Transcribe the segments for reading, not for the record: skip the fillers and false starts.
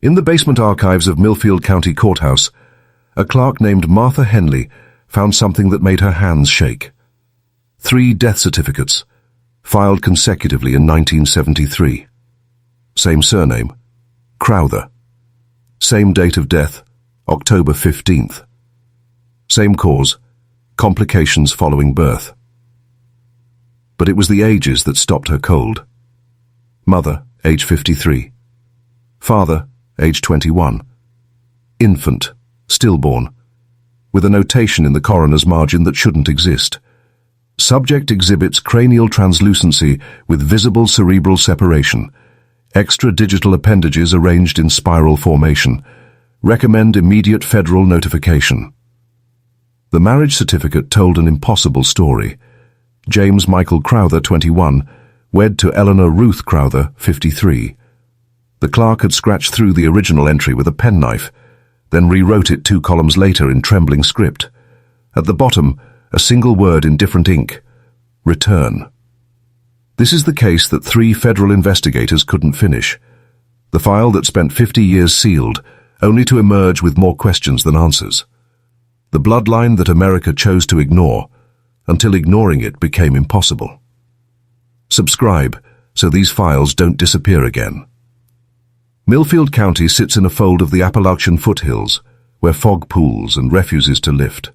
In the basement archives of Millfield County Courthouse, a clerk named Martha Henley found something that made her hands shake. 3 death certificates, filed consecutively in 1973. Same surname, Crowther. Same date of death, October 15th. Same cause, complications following birth. But it was the ages that stopped her cold. Mother, age 53. Father, age 21. Infant, stillborn, with a notation in the coroner's margin that shouldn't exist. Subject exhibits cranial translucency with visible cerebral separation. Extra-digital appendages arranged in spiral formation. Recommend immediate federal notification. The marriage certificate told an impossible story. James Michael Crowther, 21, wed to Eleanor Ruth Crowther, 53. The clerk had scratched through the original entry with a penknife, then rewrote it 2 columns later in trembling script. At the bottom, a single word in different ink: return. This is the case that 3 federal investigators couldn't finish. The file that spent 50 years sealed, only to emerge with more questions than answers. The bloodline that America chose to ignore, until ignoring it became impossible. Subscribe so these files don't disappear again. Millfield County sits in a fold of the Appalachian foothills, where fog pools and refuses to lift.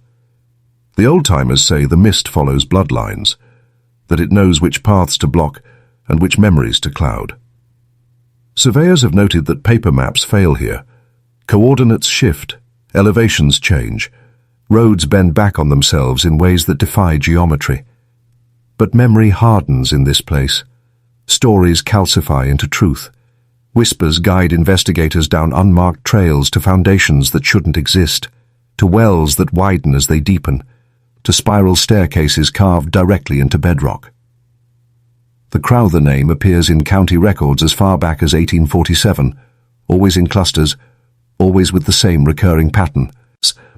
The old-timers say the mist follows bloodlines, that it knows which paths to block and which memories to cloud. Surveyors have noted that paper maps fail here. Coordinates shift, elevations change, roads bend back on themselves in ways that defy geometry. But memory hardens in this place. Stories calcify into truth. Whispers guide investigators down unmarked trails to foundations that shouldn't exist, to wells that widen as they deepen, to spiral staircases carved directly into bedrock. The Crowther name appears in county records as far back as 1847, always in clusters, always with the same recurring pattern.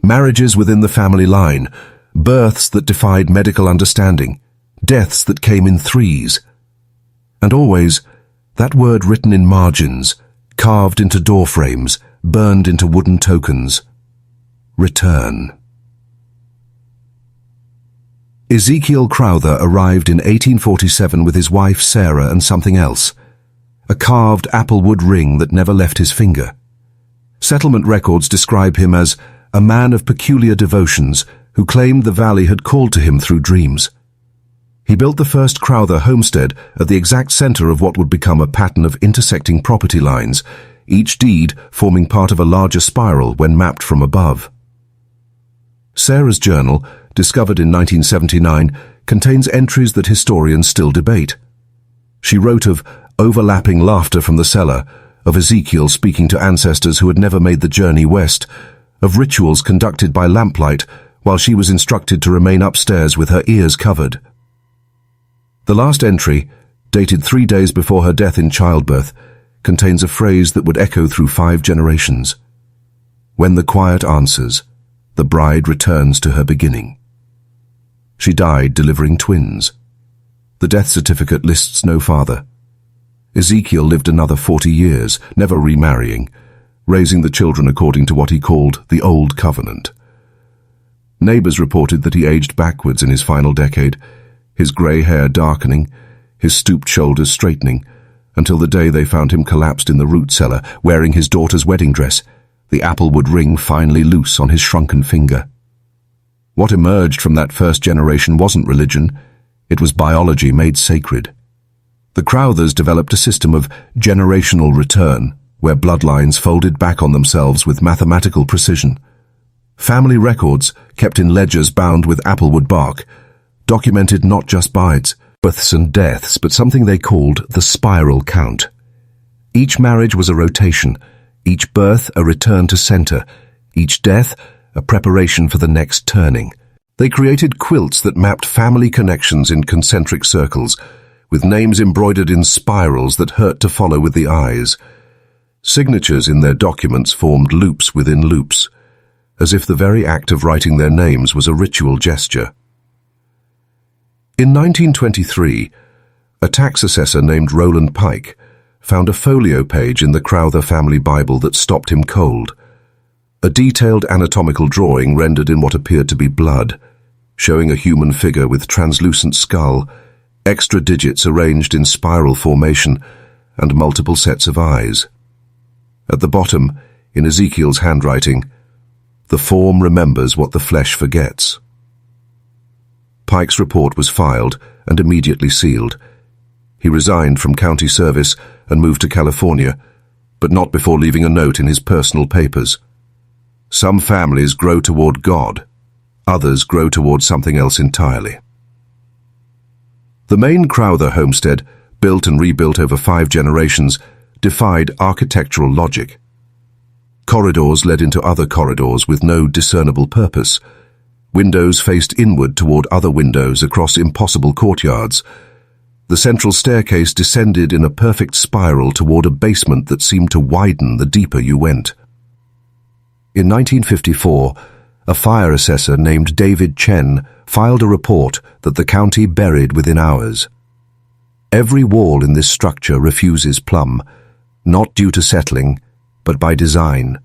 Marriages within the family line, births that defied medical understanding, deaths that came in threes. And always, that word written in margins, carved into door frames, burned into wooden tokens: return. Ezekiel Crowther arrived in 1847 with his wife Sarah and something else, a carved applewood ring that never left his finger. Settlement records describe him as a man of peculiar devotions who claimed the valley had called to him through dreams. He built the first Crowther homestead at the exact center of what would become a pattern of intersecting property lines, each deed forming part of a larger spiral when mapped from above. Sarah's journal, discovered in 1979, contains entries that historians still debate. She wrote of overlapping laughter from the cellar, of Ezekiel speaking to ancestors who had never made the journey west, of rituals conducted by lamplight while she was instructed to remain upstairs with her ears covered. The last entry, dated 3 days before her death in childbirth, contains a phrase that would echo through 5 generations. When the quiet answers, the bride returns to her beginning. She died delivering twins. The death certificate lists no father. Ezekiel lived another 40 years, never remarrying, raising the children according to what he called the Old Covenant. Neighbors reported that he aged backwards in his final decade, his grey hair darkening, his stooped shoulders straightening, until the day they found him collapsed in the root cellar, wearing his daughter's wedding dress, the applewood ring finally loose on his shrunken finger. What emerged from that first generation wasn't religion, it was biology made sacred. The Crowthers developed a system of generational return, where bloodlines folded back on themselves with mathematical precision. Family records, kept in ledgers bound with applewood bark, documented not just births and deaths, but something they called the spiral count. Each marriage was a rotation, each birth a return to center, each death a preparation for the next turning. They created quilts that mapped family connections in concentric circles, with names embroidered in spirals that hurt to follow with the eyes. Signatures in their documents formed loops within loops, as if the very act of writing their names was a ritual gesture. In 1923, a tax assessor named Roland Pike found a folio page in the Crowther family Bible that stopped him cold. A detailed anatomical drawing rendered in what appeared to be blood, showing a human figure with translucent skull, extra digits arranged in spiral formation, and multiple sets of eyes. At the bottom, in Ezekiel's handwriting, "The form remembers what the flesh forgets." Pike's report was filed and immediately sealed. He resigned from county service and moved to California, but not before leaving a note in his personal papers. Some families grow toward God, others grow toward something else entirely. The main Crowther homestead, built and rebuilt over 5 generations, defied architectural logic. Corridors led into other corridors with no discernible purpose. Windows faced inward toward other windows across impossible courtyards. The central staircase descended in a perfect spiral toward a basement that seemed to widen the deeper you went. In 1954, a fire assessor named David Chen filed a report that the county buried within hours. Every wall in this structure refuses plumb, not due to settling, but by design.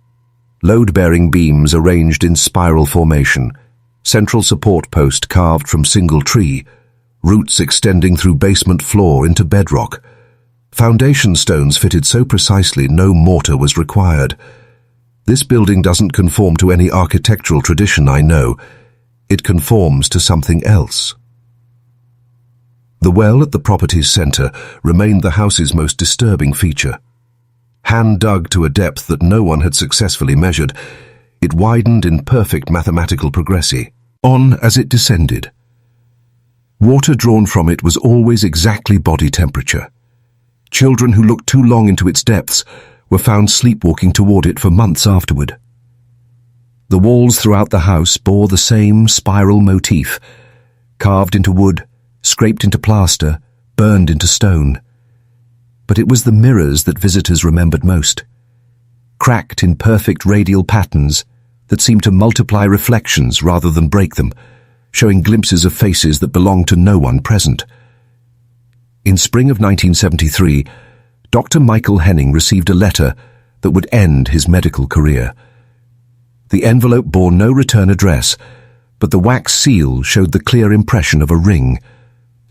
Load-bearing beams arranged in spiral formation, central support post carved from single tree, roots extending through basement floor into bedrock. Foundation stones fitted so precisely no mortar was required. This building doesn't conform to any architectural tradition I know. It conforms to something else. The well at the property's center remained the house's most disturbing feature. Hand-dug to a depth that no one had successfully measured, it widened in perfect mathematical progression, on as it descended. Water drawn from it was always exactly body temperature. Children who looked too long into its depths were found sleepwalking toward it for months afterward. The walls throughout the house bore the same spiral motif, carved into wood, scraped into plaster, burned into stone. But it was the mirrors that visitors remembered most, cracked in perfect radial patterns that seemed to multiply reflections rather than break them, showing glimpses of faces that belonged to no one present. In spring of 1973, Dr. Michael Henning received a letter that would end his medical career. The envelope bore no return address, but the wax seal showed the clear impression of a ring,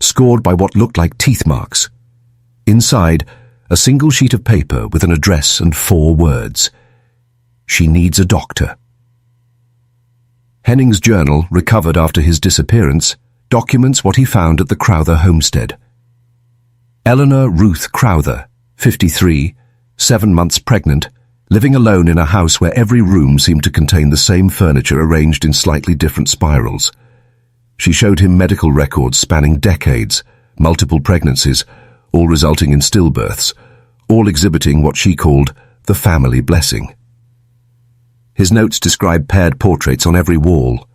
scored by what looked like teeth marks. Inside, a single sheet of paper with an address and 4 words: "She needs a doctor." Henning's journal, recovered after his disappearance, documents what he found at the Crowther homestead. Eleanor Ruth Crowther, 53, 7 months pregnant, living alone in a house where every room seemed to contain the same furniture arranged in slightly different spirals. She showed him medical records spanning decades, multiple pregnancies, all resulting in stillbirths, all exhibiting what she called the family blessing. His notes described paired portraits on every wall,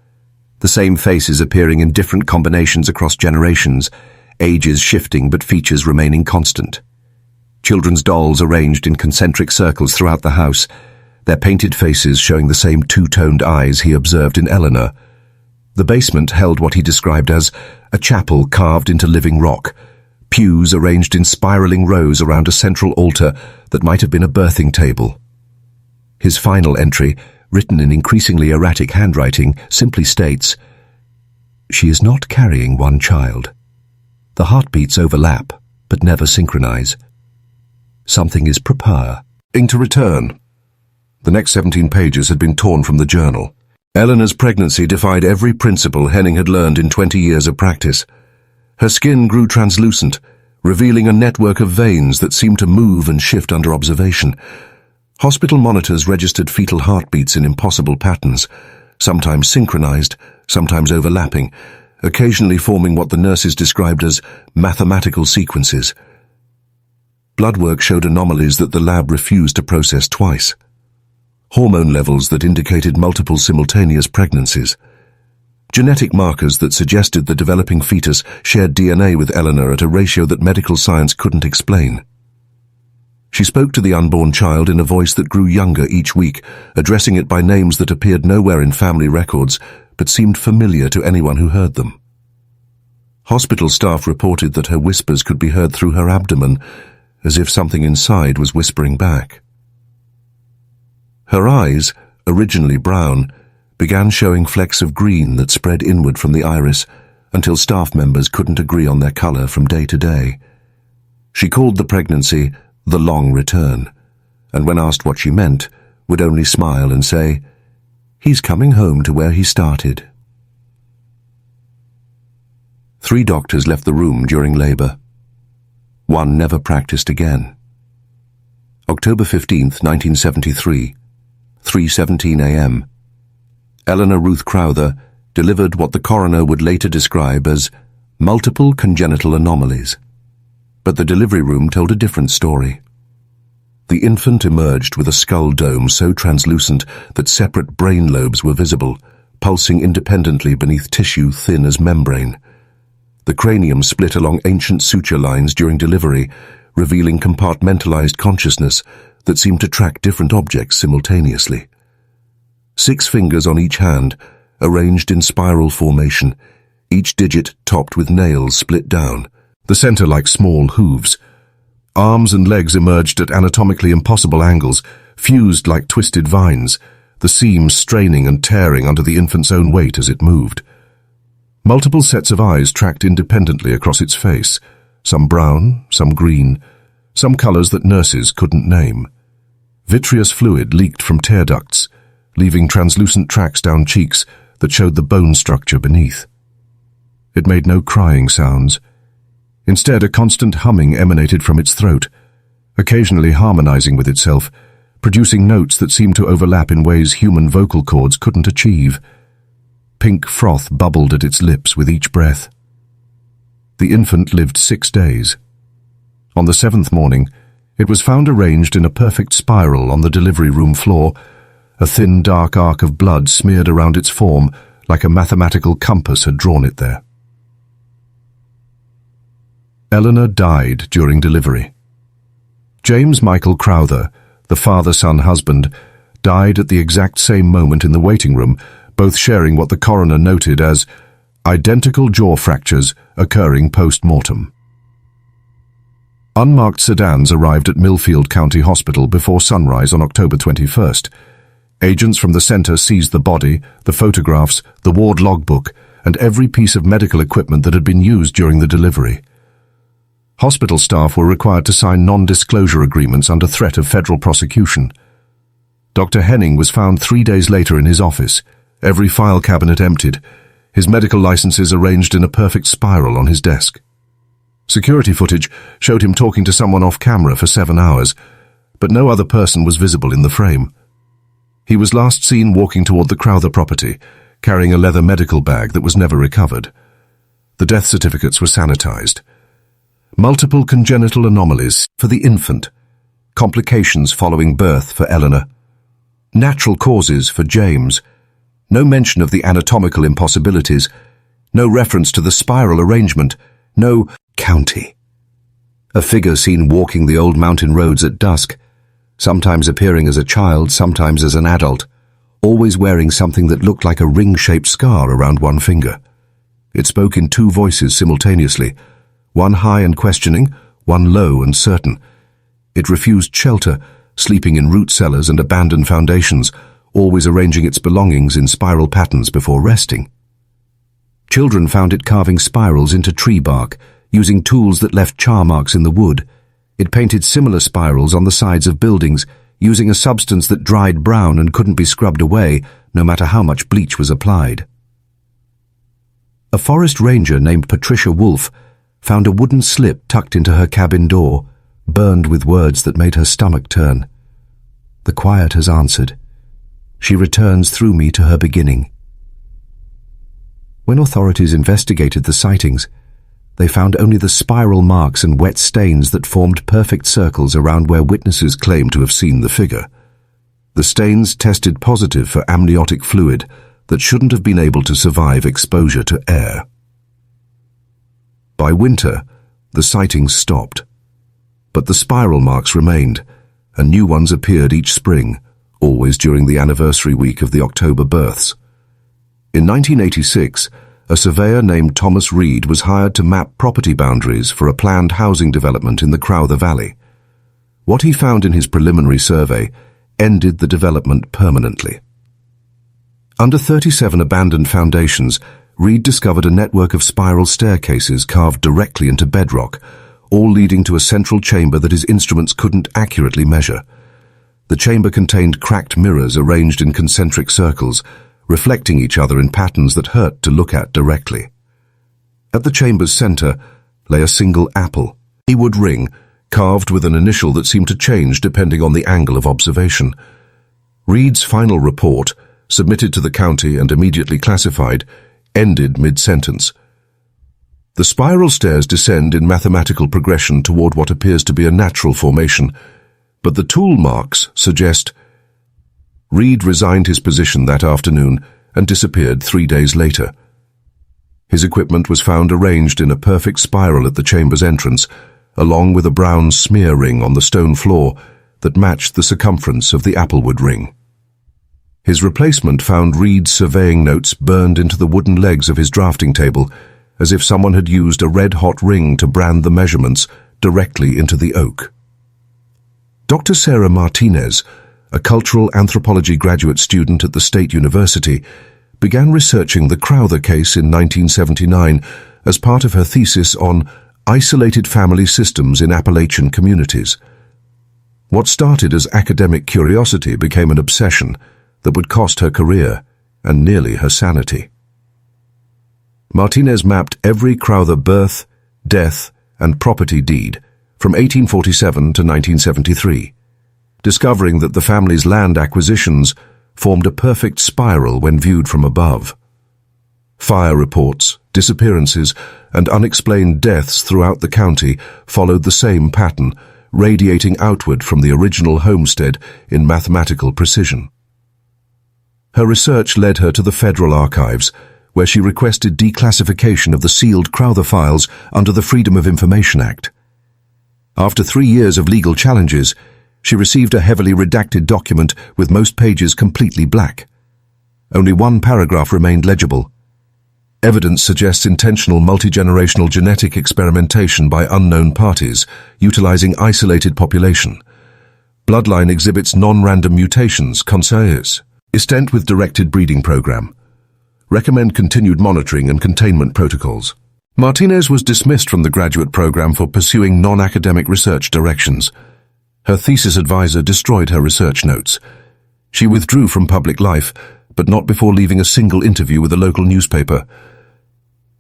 the same faces appearing in different combinations across generations, ages shifting but features remaining constant. Children's dolls arranged in concentric circles throughout the house, their painted faces showing the same two-toned eyes he observed in Eleanor. The basement held what he described as a chapel carved into living rock, pews arranged in spiraling rows around a central altar that might have been a birthing table. His final entry, written in increasingly erratic handwriting, simply states, "She is not carrying one child. The heartbeats overlap, but never synchronize. Something is preparing to return." The next 17 pages had been torn from the journal. Eleanor's pregnancy defied every principle Henning had learned in 20 years of practice. Her skin grew translucent, revealing a network of veins that seemed to move and shift under observation. Hospital monitors registered fetal heartbeats in impossible patterns, sometimes synchronized, sometimes overlapping, occasionally forming what the nurses described as mathematical sequences. Blood work showed anomalies that the lab refused to process twice. Hormone levels that indicated multiple simultaneous pregnancies. Genetic markers that suggested the developing fetus shared DNA with Eleanor at a ratio that medical science couldn't explain. She spoke to the unborn child in a voice that grew younger each week, addressing it by names that appeared nowhere in family records, but seemed familiar to anyone who heard them. Hospital staff reported that her whispers could be heard through her abdomen, as if something inside was whispering back. Her eyes, originally brown, began showing flecks of green that spread inward from the iris until staff members couldn't agree on their color from day to day. She called the pregnancy the long return, and when asked what she meant, would only smile and say, "He's coming home to where he started." 3 doctors left the room during labor. 1 never practiced again. October 15th, 1973, 3:17 a.m. Eleanor Ruth Crowther delivered what the coroner would later describe as multiple congenital anomalies. But the delivery room told a different story. The infant emerged with a skull dome so translucent that separate brain lobes were visible, pulsing independently beneath tissue thin as membrane. The cranium split along ancient suture lines during delivery, revealing compartmentalized consciousness that seemed to track different objects simultaneously. 6 fingers on each hand, arranged in spiral formation, each digit topped with nails split down, the center like small hooves. Arms and legs emerged at anatomically impossible angles, fused like twisted vines, the seams straining and tearing under the infant's own weight as it moved. Multiple sets of eyes tracked independently across its face, some brown, some green, some colors that nurses couldn't name. Vitreous fluid leaked from tear ducts, leaving translucent tracks down cheeks that showed the bone structure beneath. It made no crying sounds. Instead, a constant humming emanated from its throat, occasionally harmonizing with itself, producing notes that seemed to overlap in ways human vocal cords couldn't achieve. Pink froth bubbled at its lips with each breath. The infant lived 6 days. On the 7th morning, it was found arranged in a perfect spiral on the delivery room floor, a thin, dark arc of blood smeared around its form like a mathematical compass had drawn it there. Eleanor died during delivery. James Michael Crowther, the father-son husband, died at the exact same moment in the waiting room, both sharing what the coroner noted as identical jaw fractures occurring post-mortem. Unmarked sedans arrived at Millfield County Hospital before sunrise on October 21st. Agents from the center seized the body, the photographs, the ward logbook, and every piece of medical equipment that had been used during the delivery. Hospital staff were required to sign non-disclosure agreements under threat of federal prosecution. Dr. Henning was found 3 days later in his office, every file cabinet emptied, his medical licenses arranged in a perfect spiral on his desk. Security footage showed him talking to someone off camera for 7 hours, but no other person was visible in the frame. He was last seen walking toward the Crowther property, carrying a leather medical bag that was never recovered. The death certificates were sanitized. Multiple congenital anomalies for the infant, complications following birth for Eleanor, natural causes for James, no mention of the anatomical impossibilities, no reference to the spiral arrangement, no county. A figure seen walking the old mountain roads at dusk, sometimes appearing as a child, sometimes as an adult, always wearing something that looked like a ring-shaped scar around one finger. It spoke in 2 voices simultaneously, one high and questioning, one low and certain. It refused shelter, sleeping in root cellars and abandoned foundations, always arranging its belongings in spiral patterns before resting. Children found it carving spirals into tree bark, using tools that left char marks in the wood. It painted similar spirals on the sides of buildings, using a substance that dried brown and couldn't be scrubbed away, no matter how much bleach was applied. A forest ranger named Patricia Wolfe found a wooden slip tucked into her cabin door, burned with words that made her stomach turn. The quiet has answered. She returns through me to her beginning. When authorities investigated the sightings, they found only the spiral marks and wet stains that formed perfect circles around where witnesses claimed to have seen the figure. The stains tested positive for amniotic fluid that shouldn't have been able to survive exposure to air. By winter, the sightings stopped. But the spiral marks remained, and new ones appeared each spring, always during the anniversary week of the October births. In 1986, a surveyor named Thomas Reed was hired to map property boundaries for a planned housing development in the Crowther Valley. What he found in his preliminary survey ended the development permanently. Under 37 abandoned foundations, Reed discovered a network of spiral staircases carved directly into bedrock, all leading to a central chamber that his instruments couldn't accurately measure. The chamber contained cracked mirrors arranged in concentric circles, reflecting each other in patterns that hurt to look at directly. At the chamber's center lay a single apple, a wood ring, carved with an initial that seemed to change depending on the angle of observation. Reed's final report, submitted to the county and immediately classified, ended mid-sentence. The spiral stairs descend in mathematical progression toward what appears to be a natural formation, but the tool marks suggest. Reed resigned his position that afternoon and disappeared 3 days later. His equipment was found arranged in a perfect spiral at the chamber's entrance, along with a brown smear ring on the stone floor that matched the circumference of the applewood ring. His replacement found Reed's surveying notes burned into the wooden legs of his drafting table, as if someone had used a red-hot ring to brand the measurements directly into the oak. Dr. Sarah Martinez, a cultural anthropology graduate student at the State University, began researching the Crowther case in 1979 as part of her thesis on isolated family systems in Appalachian communities. What started as academic curiosity became an obsession that would cost her career and nearly her sanity. Martinez mapped every Crowther birth, death, and property deed from 1847 to 1973, discovering that the family's land acquisitions formed a perfect spiral when viewed from above. Fire reports, disappearances, and unexplained deaths throughout the county followed the same pattern, radiating outward from the original homestead in mathematical precision. Her research led her to the federal archives, where she requested declassification of the sealed Crowther files under the Freedom of Information Act. After 3 years of legal challenges, she received a heavily redacted document with most pages completely black. Only one paragraph remained legible. Evidence suggests intentional multi-generational genetic experimentation by unknown parties, utilizing isolated population. Bloodline exhibits non-random mutations, conseils. Extent with directed breeding program. Recommend continued monitoring and containment protocols. Martinez was dismissed from the graduate program for pursuing non-academic research directions. Her thesis advisor destroyed her research notes. She withdrew from public life, but not before leaving a single interview with a local newspaper.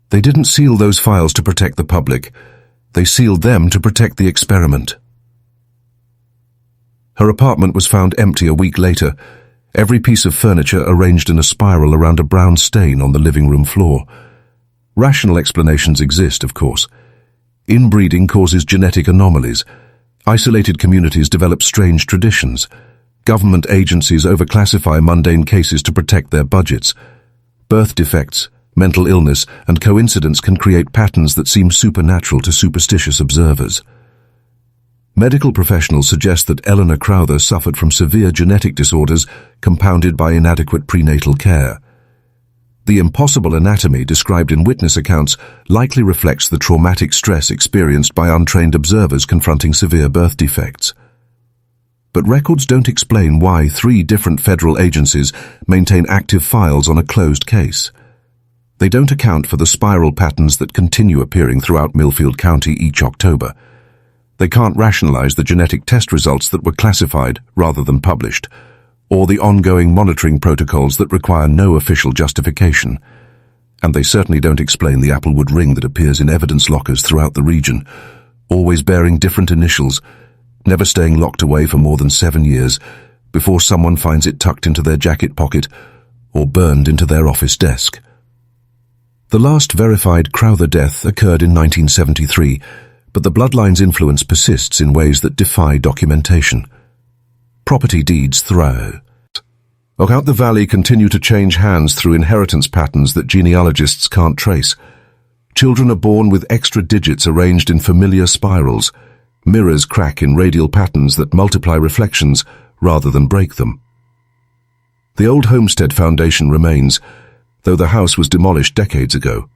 They didn't seal those files to protect the public. They sealed them to protect the experiment. Her apartment was found empty a week later, every piece of furniture arranged in a spiral around a brown stain on the living room floor. Rational explanations exist, of course. Inbreeding causes genetic anomalies. Isolated communities develop strange traditions. Government agencies overclassify mundane cases to protect their budgets. Birth defects, mental illness, and coincidence can create patterns that seem supernatural to superstitious observers. Medical professionals suggest that Eleanor Crowther suffered from severe genetic disorders compounded by inadequate prenatal care. The impossible anatomy described in witness accounts likely reflects the traumatic stress experienced by untrained observers confronting severe birth defects. But records don't explain why 3 different federal agencies maintain active files on a closed case. They don't account for the spiral patterns that continue appearing throughout Millfield County each October. They can't rationalize the genetic test results that were classified rather than published, or the ongoing monitoring protocols that require no official justification. And they certainly don't explain the applewood ring that appears in evidence lockers throughout the region, always bearing different initials, never staying locked away for more than 7 years before someone finds it tucked into their jacket pocket or burned into their office desk. The last verified Crowther death occurred in 1973, but the Bloodline's influence persists in ways that defy documentation. Property deeds thrive. Throughout the valley continue to change hands through inheritance patterns that genealogists can't trace. Children are born with extra digits arranged in familiar spirals. Mirrors crack in radial patterns that multiply reflections rather than break them. The old homestead foundation remains, though the house was demolished decades ago.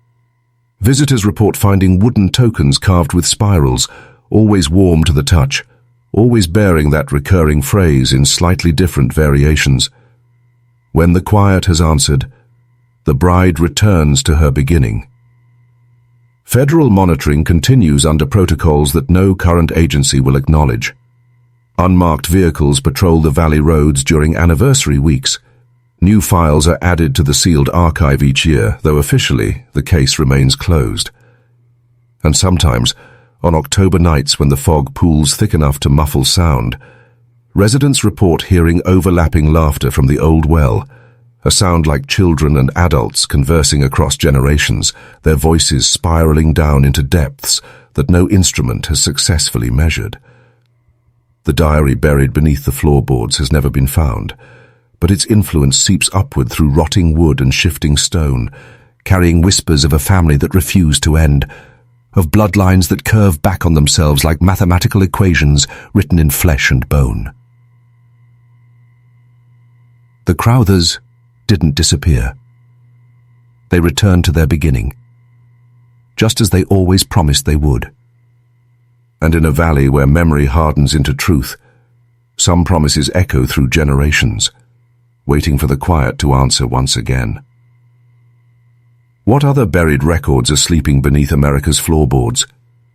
Visitors report finding wooden tokens carved with spirals, always warm to the touch, always bearing that recurring phrase in slightly different variations. When the quiet has answered, the bride returns to her beginning. Federal monitoring continues under protocols that no current agency will acknowledge. Unmarked vehicles patrol the valley roads during anniversary weeks. New files are added to the sealed archive each year, though officially the case remains closed. And sometimes, on October nights when the fog pools thick enough to muffle sound, residents report hearing overlapping laughter from the old well, a sound like children and adults conversing across generations, their voices spiraling down into depths that no instrument has successfully measured. The diary buried beneath the floorboards has never been found, but its influence seeps upward through rotting wood and shifting stone, carrying whispers of a family that refused to end, of bloodlines that curve back on themselves like mathematical equations written in flesh and bone. The Crowthers didn't disappear. They returned to their beginning, just as they always promised they would. And in a valley where memory hardens into truth, some promises echo through generations, waiting for the quiet to answer once again. What other buried records are sleeping beneath America's floorboards,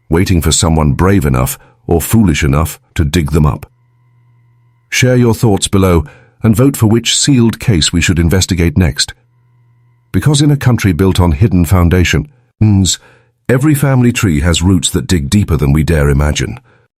waiting for someone brave enough or foolish enough to dig them up? Share your thoughts below and vote for which sealed case we should investigate next. Because in a country built on hidden foundations, every family tree has roots that dig deeper than we dare imagine.